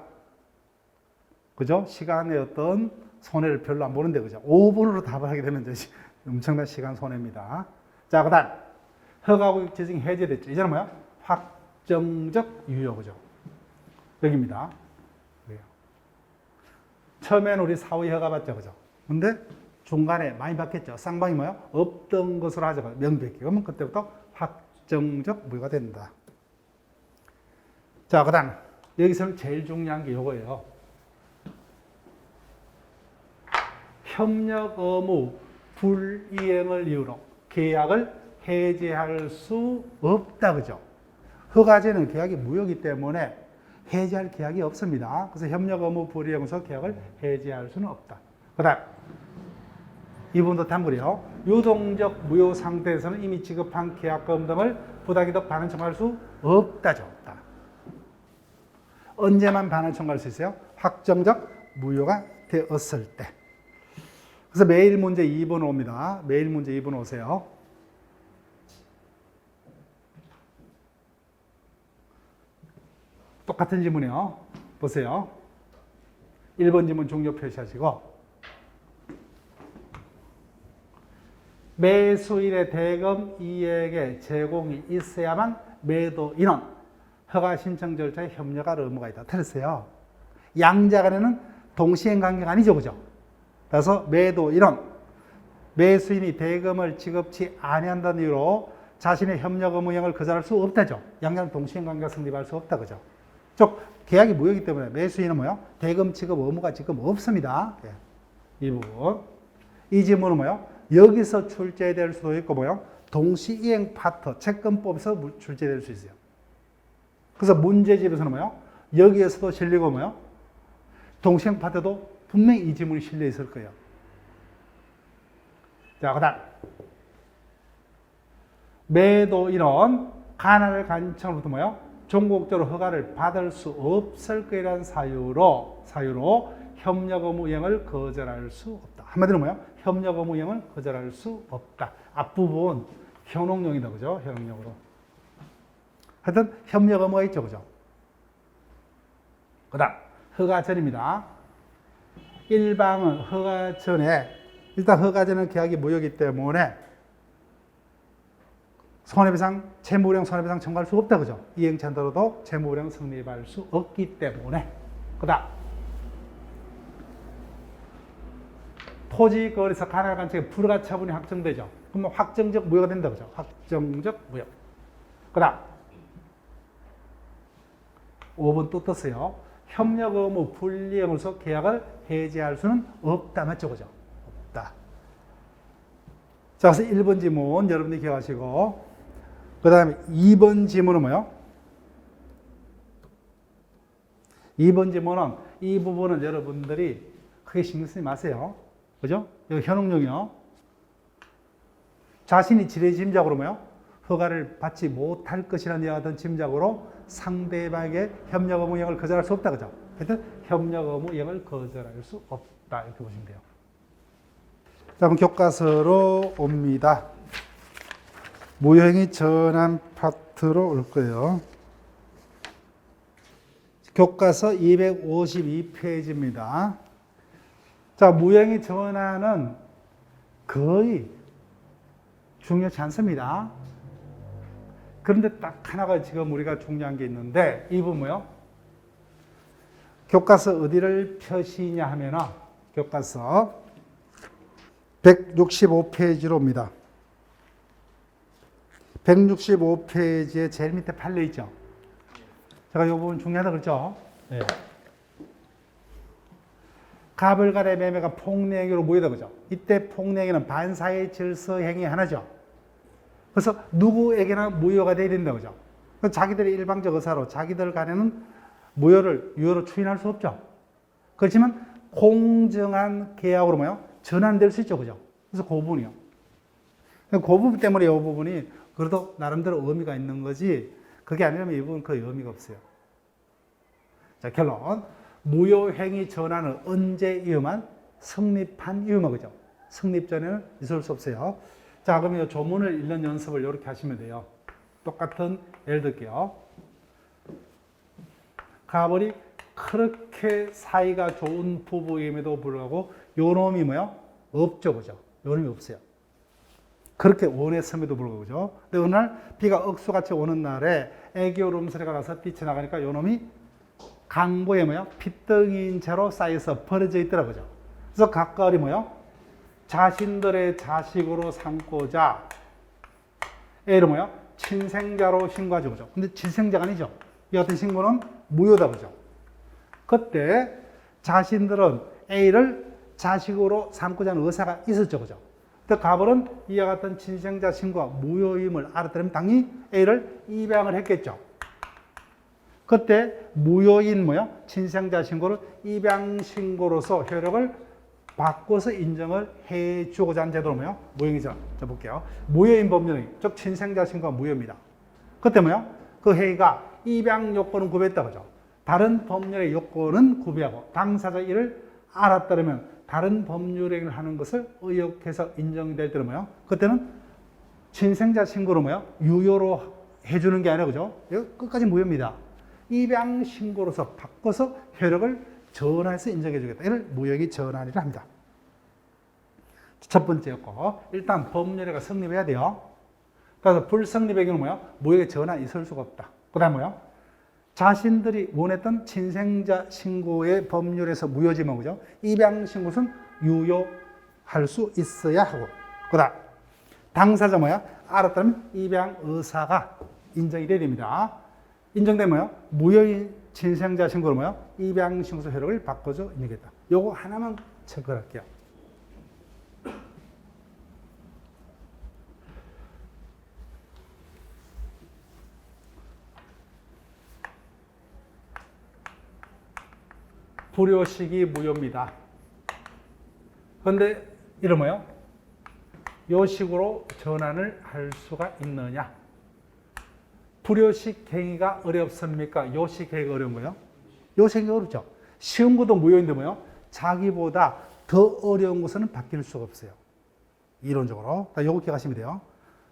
그죠? 시간의 어떤 손해를 별로 안 보는데, 그죠? 5분으로 답을 하게 되면 되지. 엄청난 시간 손해입니다. 자, 그 다음. 허가구역 지정이 해제됐죠. 이제는 뭐야? 확정적 유효, 그죠? 여기입니다. 처음에는 우리 사후에 허가 받죠, 그죠? 근데 중간에 많이 받겠죠. 쌍방이 뭐야? 없던 것으로 하죠. 명백히. 그러면 그때부터 확정적 무효가 된다. 자, 그 다음. 여기서는 제일 중요한 게 이거예요. 협력 의무 불이행을 이유로 계약을 해제할 수 없다, 그죠? 허가제는 계약이 무효이기 때문에 해제할 계약이 없습니다. 그래서 협력 의무 불이행으로서 계약을 해제할 수는 없다. 그 다음, 이 부분도 단물이요. 유동적 무효 상태에서는 이미 지급한 계약금 등을 부당이득 반환 청구할 수 없다죠. 없다. 언제만 반환 청구할 수 있어요? 확정적 무효가 되었을 때. 그래서 매일 문제 2번 옵니다. 매일 문제 2번 오세요. 똑같은 지문이요. 보세요. 1번 지문 종료 표시하시고, 매수일의 대금 이액의 제공이 있어야만 매도 인원, 허가 신청 절차에 협력할 의무가 있다. 틀렸어요. 양자 간에는 동시행 관계가 아니죠, 그죠? 그래서 매도 인원, 매수인이 대금을 지급치 아니한다는 이유로 자신의 협력 의무 이행을 거절할 수 없다죠. 양자는 동시행 관계가 성립할 수 없다, 그죠? 즉 계약이 무효이기 때문에 매수인은 뭐요? 대금 지급 의무가 지금 없습니다. 이 부분. 이 지문은 뭐요? 여기서 출제될 수도 있고 뭐요? 동시이행 파트 채권법에서 출제될 수 있어요. 그래서 문제집에서는 뭐요? 여기에서도 실리고 뭐요? 동시이행 파트도 분명히 이 지문이 실려 있을 거예요. 자, 그 다음. 매도인은 가나를 간청으로부터 뭐요? 종국적으로 허가를 받을 수 없을 거라는 사유로 협력 의무 이행을 거절할 수 없다. 한마디로 뭐야? 협력 의무 이행을 거절할 수 없다. 앞부분 현혹용이다, 그죠? 현혹용으로. 하여튼 협력 의무가 있죠, 그죠? 그다음 허가 전입니다. 일방은 허가 전에 일단 허가 전은 계약이 무효이기 때문에 손해배상, 채무불이행 손해배상 청구할 수 없다, 그죠? 이행찬더라도 채무불이행 성립할 수 없기 때문에. 그 다음, 토지 거래에서 가나를 간청에 불허가 처분이 확정되죠. 그러면 확정적 무효가 된다, 그죠? 확정적 무효. 그 다음, 5번 또 떴어요. 협력 의무 불이행으로서 계약을 해제할 수는 없다, 맞죠, 그죠? 없다. 자, 그래서 1번 지문 여러분들이 기억하시고, 그 다음에 2번 지문은 뭐요? 2번 지문은 이 부분은 여러분들이 크게 신경 쓰지 마세요. 그죠? 여기 현혹용이요. 자신이 지레 짐작으로 뭐요? 허가를 받지 못할 것이라는 어떤 짐작으로 상대방에게 협력 의무 이행을 거절할 수 없다, 그죠? 하여튼 협력 의무 이행을 거절할 수 없다, 이렇게 보시면 돼요. 자, 그럼 교과서로 옵니다. 무효행위 전환 파트로 올 거예요. 교과서 252페이지입니다. 자, 무효행위 전환은 거의 중요치 않습니다. 그런데 딱 하나가 지금 우리가 중요한 게 있는데, 이 부분 뭐요? 교과서 어디를 펴시냐 하면은, 교과서 165페이지로 옵니다. 165페이지에 제일 밑에 판례 있죠? 제가 이 부분 중요하다 그랬죠? 네. 갑을 간의 매매가 폭리행위로 무효다, 그죠? 이때 폭리행위는 반사의 질서 행위 하나죠. 그래서 누구에게나 무효가 돼야 된다, 그죠? 자기들의 일방적 의사로 자기들 간에는 무효를 유효로 추인할 수 없죠. 그렇지만 공정한 계약으로 뭐요? 전환될 수 있죠, 그죠? 그래서 그 부분이요. 그 부분 때문에 이 부분이 그래도 나름대로 의미가 있는 거지, 그게 아니라면 이 부분은 거의 의미가 없어요. 자, 결론. 무효행위 전환을 언제 이유만? 성립한 이유만, 그죠? 성립 전에는 있을 수 없어요. 자, 그러면 이 조문을 읽는 연습을 이렇게 하시면 돼요. 똑같은 예를 들게요. 갑을이 그렇게 사이가 좋은 부부임에도 불구하고 요놈이 뭐요? 없죠, 그죠? 요놈이 없어요. 그렇게 원했음에도 불구하고, 그죠? 근데 어느 날 비가 억수같이 오는 날에 애기 울음소리가 가서 뛰쳐나가니까 요놈이 강보에 뭐요? 핏덩이인 채로 쌓여서 버려져 있더라고요. 그래서 각각이 뭐요? 자신들의 자식으로 삼고자 애를 뭐요? 친생자로 신고하죠, 그죠? 근데 친생자가 아니죠. 이 같은 신고는 무효다, 그죠? 그때 자신들은 A를 자식으로 삼고자 하는 의사가 있었죠, 그죠? 근데 가벌은 이와 같은 친생자 신고가 무효임을 알았다면 당연히 A를 입양을 했겠죠. 그때 무효인 뭐요? 친생자 신고를 입양 신고로서 효력을 바꿔서 인정을 해주고자 하는 제도로 뭐요? 무효이죠. 자, 볼게요. 무효인 법률행, 즉 친생자 신고가 무효입니다. 그때 뭐요? 그 회의가 입양 요건은 구비했다, 그죠? 다른 법률의 요건은 구비하고 당사자 이를 알았다면 다른 법률행위를 하는 것을 의혹해서 인정될 때는 뭐요? 그때는 친생자 신고로 뭐요? 유효로 해주는 게 아니라, 그죠? 이거 끝까지 무효입니다. 입양 신고로서 바꿔서 효력을 전환해서 인정해 주겠다. 이를 무효행위 전환이라 합니다. 첫 번째였고, 일단 법률행위가 성립해야 돼요. 그래서 불성립의 경우는 뭐요? 무효행위 전환이 있을 수가 없다. 그 다음 뭐요? 자신들이 원했던 친생자 신고의 법률에서 무효지만, 그죠? 입양 신고는 유효할 수 있어야 하고, 그 다음 당사자 뭐야? 알았다면 입양 의사가 인정이 돼야 됩니다. 인정되면 뭐야? 무효인 친생자 신고로 뭐야? 입양 신고서 효력을 바꿔서 인정했다. 요거 하나만 체크할게요. 불효식이 무효입니다. 그런데 이런 뭐요? 요 식으로 전환을 할 수가 있느냐? 불효식 행위가 어렵습니까? 요식 행위가 어려운 거예요? 요식 행위가 어렵죠. 쉬운 것도 무효인데 뭐요? 자기보다 더 어려운 것은 바뀔 수가 없어요. 이론적으로. 요거 기억하시면 돼요.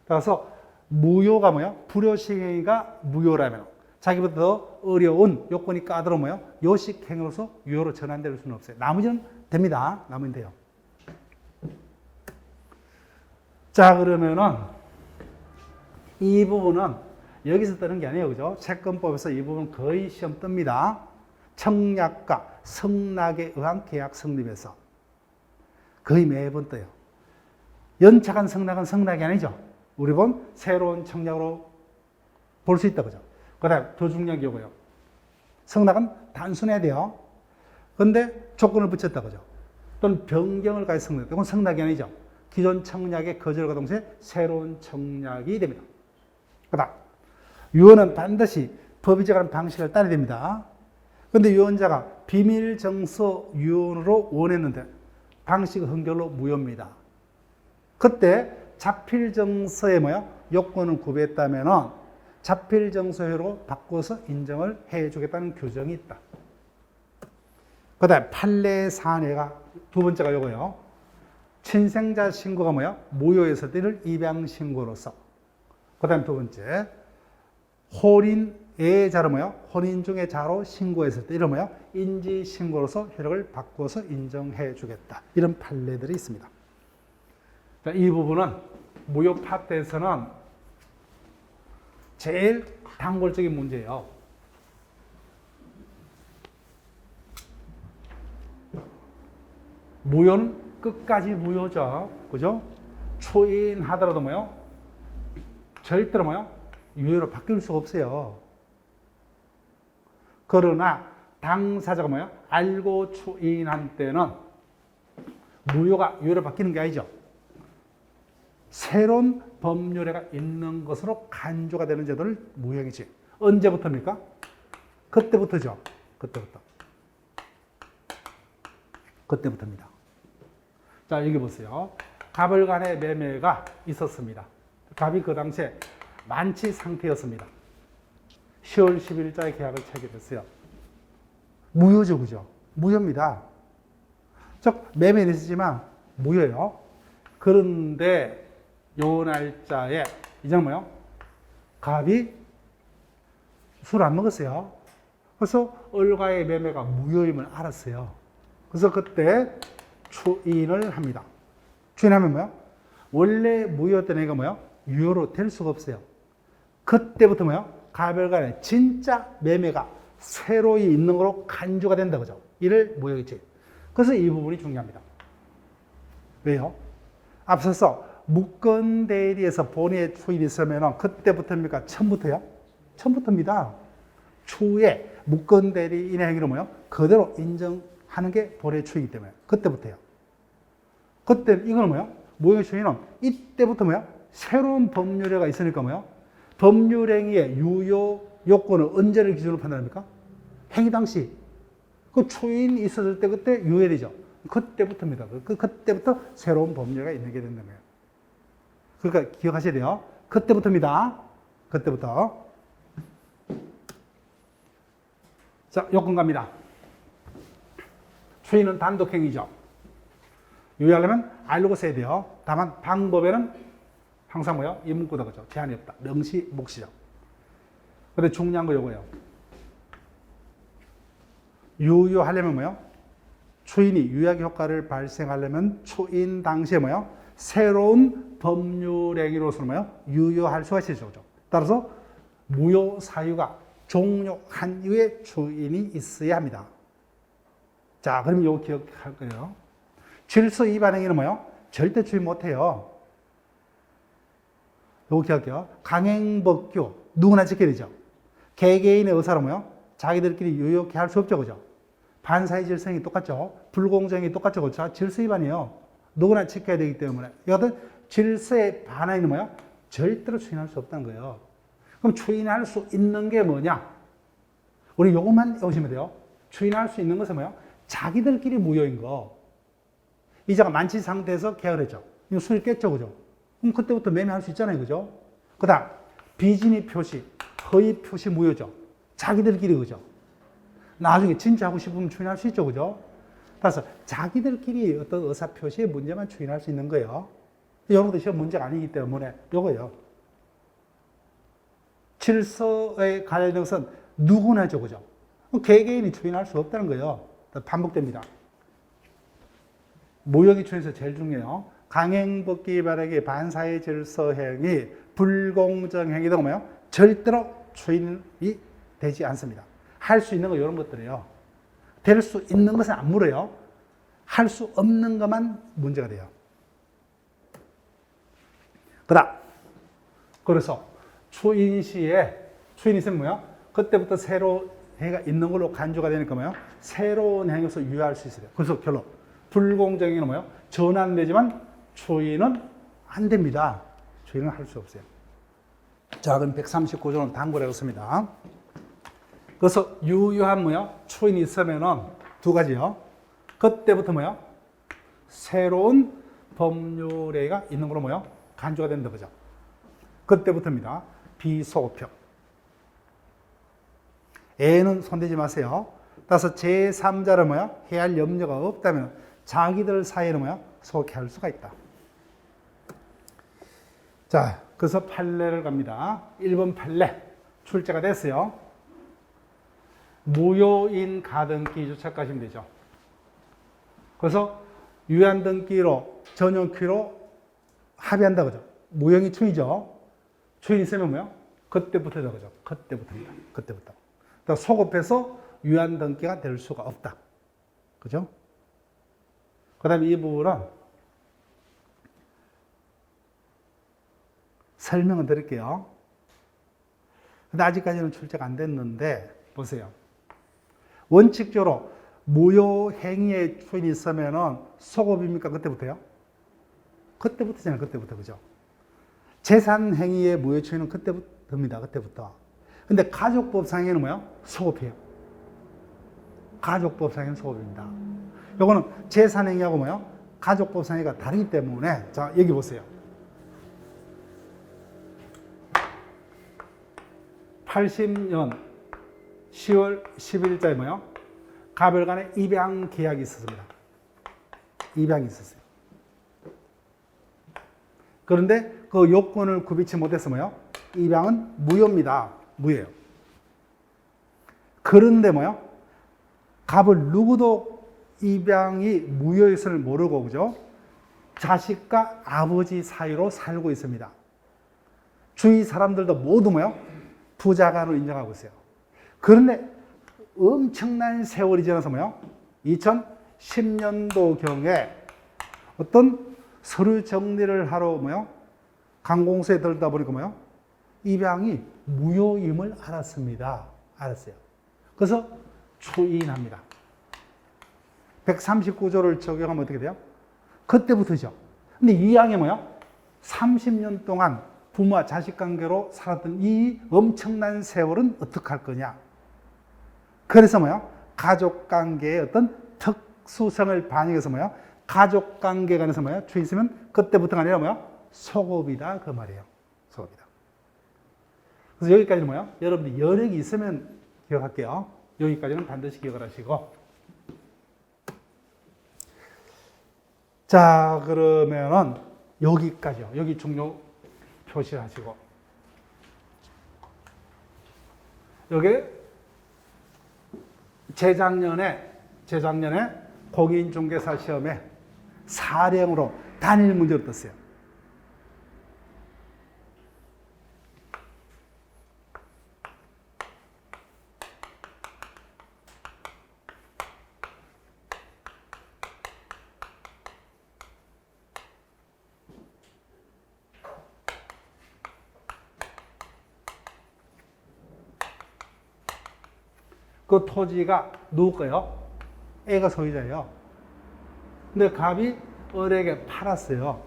그래서 무효가 뭐요? 불효식 행위가 무효라면 자기보다 더 어려운 요건이 까다로운 뭐요? 요식 행위로서 유효로 전환될 수는 없어요. 나머지는 됩니다. 나머지는 돼요. 자, 그러면은 이 부분은 여기서 뜨는 게 아니에요, 그죠? 채권법에서 이 부분 거의 시험 뜹니다. 청약과 성락에 의한 계약 성립에서 거의 매번 떠요. 연착한 성락은 성락이 아니죠. 우리 본 새로운 청약으로 볼 수 있다, 그죠? 그 다음 더 중요한 게 이거예요. 성락은 단순해야 돼요. 그런데 조건을 붙였다, 그죠? 또는 변경을 가해 성립. 이건 성락이 아니죠. 기존 청약의 거절과 동시에 새로운 청약이 됩니다. 그 다음 유언은 반드시 법이 정하는 방식을 따라야 됩니다. 그런데 유언자가 비밀정서 유언으로 원했는데 방식은 흥결로 무효입니다. 그때 자필정서에 뭐야? 요건을 구비했다면은 자필정서로 바꿔서 인정을 해주겠다는 규정이 있다. 그 다음 판례 사례가 두 번째가 요거예요. 친생자 신고가 뭐야? 무효했을 때를 입양 신고로서. 그 다음 두 번째 혼인의 자로 뭐야? 혼인 중의 자로 신고했을 때 이런 뭐야? 인지 신고로서 효력을 바꿔서 인정해 주겠다. 이런 판례들이 있습니다. 자, 이 부분은 무효 파트에서는 제일 단골적인 문제예요. 무효는 끝까지 무효죠. 그죠? 초인하더라도 뭐요? 절대로 뭐요? 유효로 바뀔 수가 없어요. 그러나 당사자가 뭐요? 알고 초인한 때는 무효가 유효로 바뀌는 게 아니죠. 새로운 법률에가 있는 것으로 간주가 되는 제도를 무효행위지. 언제부터입니까? 그때부터죠. 그때부터입니다. 자, 여기 보세요. 갑을 간의 매매가 있었습니다. 갑이 그 당시에 만취 상태였습니다. 10월 10일자에 계약을 체결했어요. 무효죠, 그죠? 무효입니다. 즉, 매매는 있었지만 무효예요. 그런데 요 날짜에 이제는 뭐요? 갑이 술 안 먹었어요. 그래서 을과의 매매가 무효임을 알았어요. 그래서 그때 추인을 합니다. 추인하면 뭐요? 원래 무효였던 애가 뭐요? 유효로 될 수가 없어요. 그때부터 뭐요? 가별간에 진짜 매매가 새로이 있는 거로 간주가 된다 그죠? 이를 무효이지. 그래서 이 부분이 중요합니다. 왜요? 앞서서 무건 대리에서 본의 추인이 있으면 그때부터입니까? 처음부터요? 처음부터입니다. 추후에 무건 대리인의 행위를 뭐요? 그대로 인정하는 게 본의 추인이기 때문에 그때부터요. 그때 이거는 뭐요? 무효 추인은 이때부터 뭐요? 새로운 법률에가 있으니까 뭐요? 법률행위의 유효 요건은 언제를 기준으로 판단합니까? 행위 당시. 그 추인이 있었을 때 그때 유효되죠. 그때부터입니다. 그때부터 새로운 법률가 있는 게 된다는 거예요. 그러니까 기억하셔야 돼요. 그때부터입니다. 그때부터. 자, 요건 갑니다. 추인은 단독행위죠. 유효하려면 알고 써야 돼요. 다만 방법에는 항상 뭐요? 이 문구다 그죠? 제한이 없다. 명시, 묵시죠. 근데 중요한 거 요거예요. 유효하려면 뭐요? 추인이 유효하게 효과를 발생하려면 추인 당시에 뭐요? 새로운 법률행위로서는 뭐요? 유효할 수가 있죠. 따라서 무효 사유가 종료한 이후에 추인이 있어야 합니다. 자, 그럼 요거 기억할 거예요. 질서 위반 행위는 뭐요? 절대 추인 못해요. 요거 기억할게요. 강행법규 누구나 지켜야 되죠. 개개인의 의사로 뭐요? 자기들끼리 유효하게 할 수 없죠, 그죠? 반사의 질서행위 똑같죠. 불공정이 똑같죠, 그렇죠? 질서 위반이에요. 누구나 지켜야 되기 때문에 이것은 질서의 반항이 뭐야? 절대로 추인할 수 없다는 거예요. 그럼 추인할 수 있는 게 뭐냐? 우리 요것만 보시면 돼요. 추인할 수 있는 것은 뭐야? 자기들끼리 무효인 거. 이자가 만취 상태에서 계약을 했죠. 이거 수익 깼죠, 그죠? 그럼 그때부터 매매할 수 있잖아요, 그죠? 그 다음 비진의 표시, 허위 표시 무효죠. 자기들끼리, 그죠? 나중에 진짜 하고 싶으면 추인할 수 있죠, 그죠? 따라서 자기들끼리 어떤 의사표시의 문제만 추인할 수 있는 거예요. 이런 것도 시험 문제가 아니기 때문에 요거예요. 질서에 관련된 것은 누구나죠, 그죠? 개개인이 추인할 수 없다는 거예요. 반복됩니다. 무효기 추인에서 제일 중요해요. 강행법기 발행의 반사의 질서 행위, 불공정 행위 등 뭐요? 절대로 추인이 되지 않습니다. 할 수 있는 거 이런 것들이에요. 될 수 있는 것은 안 물어요. 할 수 없는 것만 문제가 돼요. 그다음 그래서 추인 시에 추인이 있으면 뭐야? 그때부터 새로운 행위가 있는 걸로 간주가 되니까 뭐야? 새로운 행위로서 유효할 수 있어요. 그래서 결론 불공정행위는 뭐야? 전환되지만 추인은 안 됩니다. 추인은 할 수 없어요. 자, 그럼 139조는 당고라고 씁니다. 그래서 유효한 뭐요? 추인이 있으면은 두 가지요. 그때부터 뭐요? 새로운 법률행위가 있는 걸로 뭐요? 간주가 된다, 그죠? 그때부터입니다. 비소급형. 애는 손대지 마세요. 따라서 제3자를 뭐요? 해야 할 염려가 없다면 자기들 사이에는 뭐요? 소개할 수가 있다. 자, 그래서 판례를 갑니다. 1번 판례 출제가 됐어요. 무효인 가등기 주착하시면 되죠. 그래서 유한 등기로 전용키로 합의한다 그죠. 무효이 추이죠. 추인이 있으면 뭐요? 그때부터죠, 그죠. 그때부터입니다. 그때부터. 그러니까 소급해서 유한 등기가 될 수가 없다. 그죠? 그다음에 이 부분은 설명을 드릴게요. 근데 아직까지는 출제가 안 됐는데 보세요. 원칙적으로 무효 행위의 추인이 있으면은 소급입니까? 그때부터요? 그때부터잖아요. 그때부터. 그죠? 재산 행위의 무효 추인은 그때부터입니다. 그때부터. 근데 가족법상에는 뭐요? 소급해요. 가족법상에는 소급입니다. 요거는 재산 행위하고 뭐요? 가족법상회가 다르기 때문에 자, 여기 보세요. 80년 10월 10일자에 뭐요? 가별 간에 입양 계약이 있었습니다. 입양이 있었어요. 그런데 그 요건을 구비치 못해서 뭐요? 입양은 무효입니다. 무효예요. 그런데 뭐요? 갑을 누구도 입양이 무효였음을 모르고, 그죠? 자식과 아버지 사이로 살고 있습니다. 주위 사람들도 모두 뭐요? 부자간으로 인정하고 있어요. 그런데 엄청난 세월이 지나서 뭐요? 2010년도경에 어떤 서류 정리를 하러 뭐요? 관공서에 들다 보니까 뭐요? 입양이 무효임을 알았습니다. 알았어요. 그래서 추인합니다. 139조를 적용하면 어떻게 돼요? 그때부터죠. 근데 이 양이 뭐야? 30년 동안 부모와 자식 관계로 살았던 이 엄청난 세월은 어떻게 할 거냐? 그래서 뭐야? 가족 관계의 어떤 특수성을 반영해서 뭐야? 가족 관계 간에서 뭐야? 추인 쓰면 그때부터가 아니라 뭐야? 소급이다. 그 말이에요. 소급이다. 그래서 여기까지는 뭐야? 여러분들 여력이 있으면 기억할게요. 여기까지는 반드시 기억을 하시고. 자, 그러면은 여기까지요. 여기 종료 표시하시고. 여기 재작년에 공인중개사 시험에 사령으로 단일 문제로 떴어요. 그 토지가 누구 거예요? A가 소유자예요. 근데 갑이 을에게 팔았어요.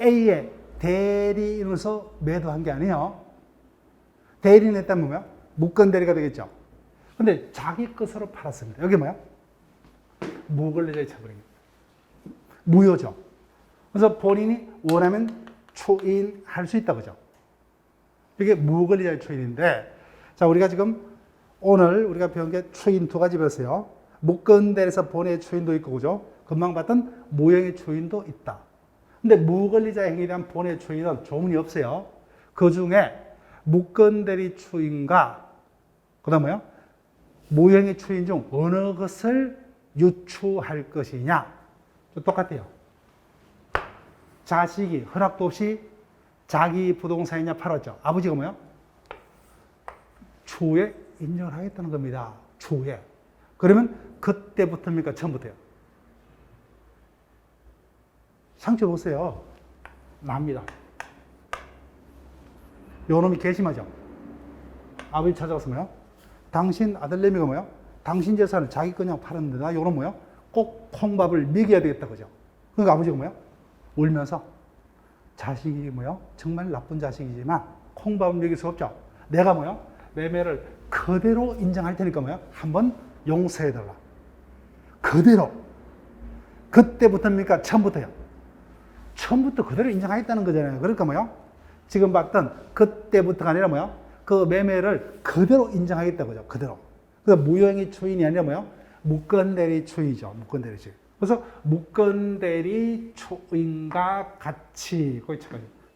A의 대리인으로서 매도한 게 아니에요. 대리인 했다면 뭐야? 무권 대리가 되겠죠. 근데 자기 것으로 팔았습니다. 여기 뭐야? 무권리자의 처분입니다. 무효죠. 그래서 본인이 원하면 추인할 수 있다 그죠? 이게 무권리자의 추인인데, 자, 우리가 지금 오늘 우리가 배운 게 추인 두 가지 배웠어요. 무권대리에서 본의 추인도 있고, 그죠? 금방 봤던 무형의 추인도 있다. 근데 무권리자의 행위에 대한 본의 추인은 조문이 없어요. 그 중에 무권대리 추인과, 그 다음 뭐요? 무형의 추인 중 어느 것을 유추할 것이냐? 똑같아요. 자식이 허락도 없이 자기 부동산이냐 팔았죠. 아버지가 뭐요? 추후에 인정을 하겠다는 겁니다. 추후에. 그러면 그때부터입니까? 처음부터요? 상처 보세요. 납니다. 요 놈이 괘씸하죠. 아버지 찾아가서 뭐요? 당신 아들내미가 뭐요? 당신 재산을 자기 그냥 팔았는데 나 요놈 뭐요? 꼭 콩밥을 먹여야 되겠다 그죠? 그러니까 아버지가 뭐요? 울면서 자식이 뭐요? 정말 나쁜 자식이지만 콩밥은 먹일 수 없죠. 내가 뭐요? 매매를 그대로 인정할 테니까 뭐야? 한번 용서해달라. 그대로. 그때부터입니까? 처음부터요. 처음부터 그대로 인정하겠다는 거잖아요. 그러니까 뭐야? 지금 봤던 그때부터가 아니라 뭐야? 그 매매를 그대로 인정하겠다 그죠? 그대로. 그래서 무효행위 추인이 아니라 뭐야? 무권대리 추인이죠. 무권대리 추인. 그래서 무권대리 추인과 같이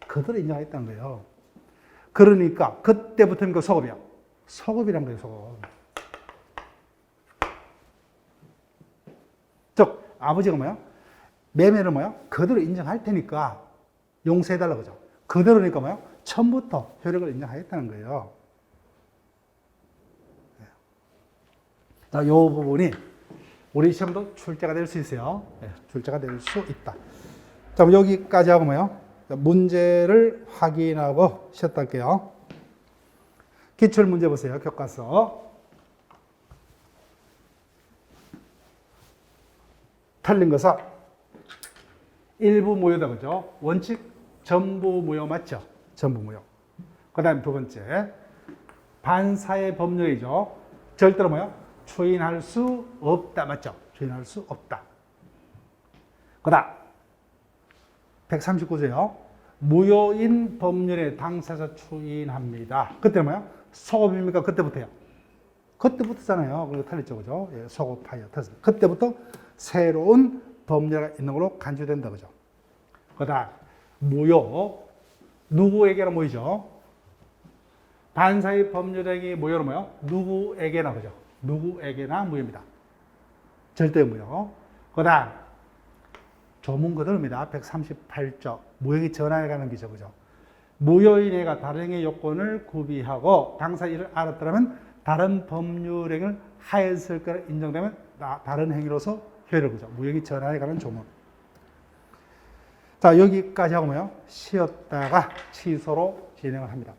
그대로 인정하겠다는 거예요. 그러니까 그때부터입니까? 소급이요. 소급이란 거예요, 소급. 즉, 아버지가 뭐야? 매매를 뭐야? 그대로 인정할 테니까 용서해달라고 그죠? 그대로니까 뭐야? 처음부터 효력을 인정하겠다는 거예요. 자, 이 부분이 우리 시험도 출제가 될 수 있어요. 네, 출제가 될 수 있다. 자, 여기까지 하고 뭐요? 문제를 확인하고 쉬었다 할게요. 기출 문제 보세요. 교과서. 틀린 것은 일부 무효다 그죠? 원칙 전부 무효 맞죠? 전부 무효. 그 다음 두 번째 반사의 법률이죠. 절대로 뭐요? 추인할 수 없다 맞죠? 추인할 수 없다. 그 다음 139조요. 무효인 법률의 당사자 추인합니다. 그때는 뭐야? 소급입니까? 그때부터요. 그때부터잖아요. 그리고 틀렸죠, 그죠? 예, 소급하여 틀렸습니다. 그때부터 새로운 법률이 있는 걸로 간주된다, 그죠? 그 다음 무효 누구에게나 모이죠? 반사의 법률행위 무효는 뭐요? 누구에게나 그죠? 누구에게나 무효입니다. 절대 무효. 그 다음 조문 그대로입니다. 138조 무효행위 전환에 관한 기죠. 그죠? 무효인해가 다른 행위 요건을 구비하고 당사 이를 알았더라면 다른 법률행위를 하였을 거라 인정되면 다른 행위로서 효력을 그죠? 무효행위 전환에 관한 조문. 자, 여기까지 하고 뭐요? 쉬었다가 취소로 진행을 합니다.